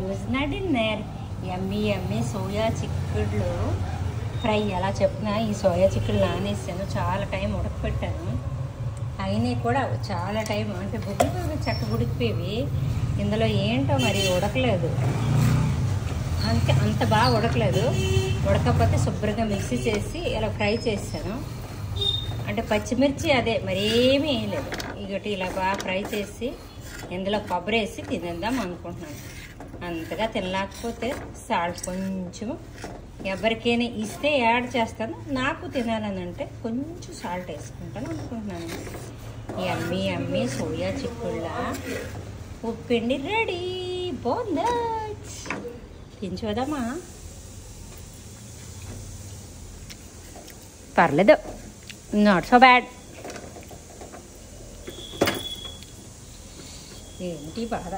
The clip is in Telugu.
ఈరోజు నా డిన్నర్ యమ్మీ సోయా చిక్కుళ్ళు ఫ్రై. ఎలా చెప్తున్నా, ఈ సోయా చిక్కుళ్ళు నానేసాను, చాలా టైం ఉడకపెట్టాను. అయినా కూడా చాలా టైం అంటే బుగ్గిపోయి చక్క ఉడికిపోయి, ఇందులో ఏంటో మరి ఉడకలేదు, అంత బాగా ఉడకలేదు. ఉడకపోతే శుభ్రంగా మిక్సీ చేసి ఇలా ఫ్రై చేశాను. అంటే పచ్చిమిర్చి అదే మరేమీ వేయలేదు. ఇగటి ఇలా బాగా ఫ్రై చేసి ఇందులో కొబ్బరి వేసి తినేద్దాం అనుకుంటున్నాను. అంతగా తినలేకపోతే సాల్ట్ కొంచెం ఎవరికైనా ఇస్తే యాడ్ చేస్తాను. నాకు తినాలని అంటే కొంచెం సాల్ట్ వేసుకుంటాను అనుకుంటున్నాను. యమ్మీ సోయా చిక్కుళ్ళ ఉప్పిండి రెడీ. బాగుందా? తించుదామా? పర్లేదు, నాట్ సో బ్యాడ్. ఏంటి బాధ.